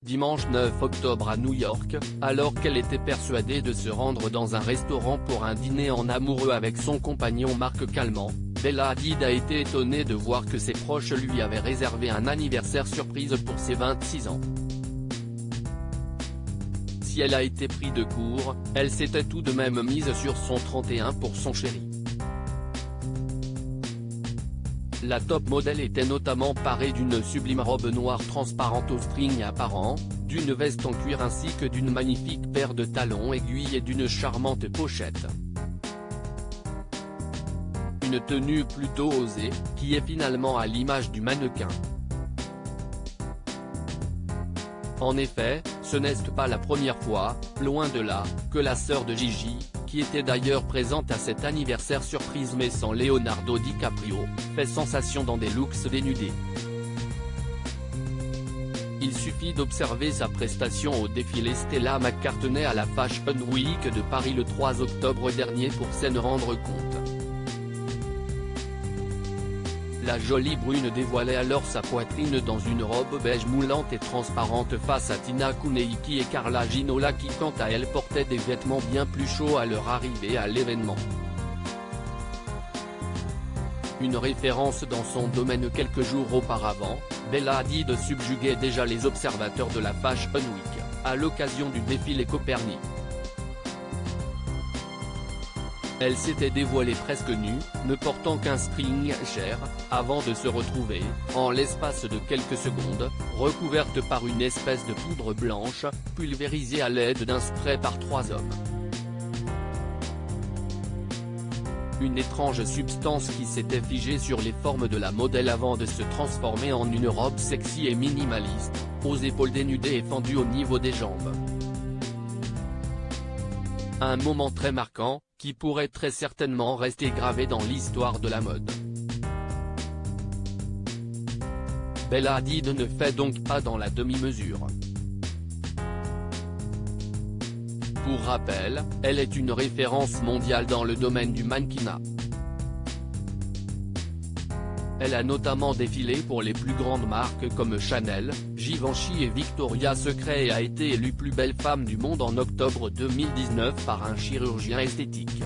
dimanche 9 octobre à New York, alors qu'elle était persuadée de se rendre dans un restaurant pour un dîner en amoureux avec son compagnon Marc Calment, Bella Hadid a été étonnée de voir que ses proches lui avaient réservé un anniversaire surprise pour ses 26 ans. Si elle a été prise de court, elle s'était tout de même mise sur son 31 pour son chéri. La top modèle était notamment parée d'une sublime robe noire transparente aux strings apparents, d'une veste en cuir ainsi que d'une magnifique paire de talons aiguilles et d'une charmante pochette. Une tenue plutôt osée, qui est finalement à l'image du mannequin. En effet, ce n'est pas la première fois, loin de là, que la sœur de Gigi, qui était d'ailleurs présente à cet anniversaire surprise mais sans Leonardo DiCaprio, fait sensation dans des looks dénudés. Il suffit d'observer sa prestation au défilé Stella McCartney à la Fashion Week de Paris le 3 octobre dernier pour s'en rendre compte. La jolie brune dévoilait alors sa poitrine dans une robe beige moulante et transparente face à Tina Kuneiki et Carla Ginola qui quant à elles portaient des vêtements bien plus chauds à leur arrivée à l'événement. Une référence dans son domaine quelques jours auparavant, Bella Hadid subjuguait déjà les observateurs de la Fashion Week, à l'occasion du défilé Copernic. Elle s'était dévoilée presque nue, ne portant qu'un string cher, avant de se retrouver, en l'espace de quelques secondes, recouverte par une espèce de poudre blanche, pulvérisée à l'aide d'un spray par 3 hommes. Une étrange substance qui s'était figée sur les formes de la modèle avant de se transformer en une robe sexy et minimaliste, aux épaules dénudées et fendues au niveau des jambes. Un moment très marquant, qui pourrait très certainement rester gravé dans l'histoire de la mode. Bella Hadid ne fait donc pas dans la demi-mesure. Pour rappel, elle est une référence mondiale dans le domaine du mannequinat. Elle a notamment défilé pour les plus grandes marques comme Chanel, Givenchy et Victoria's Secret et a été élue plus belle femme du monde en octobre 2019 par un chirurgien esthétique.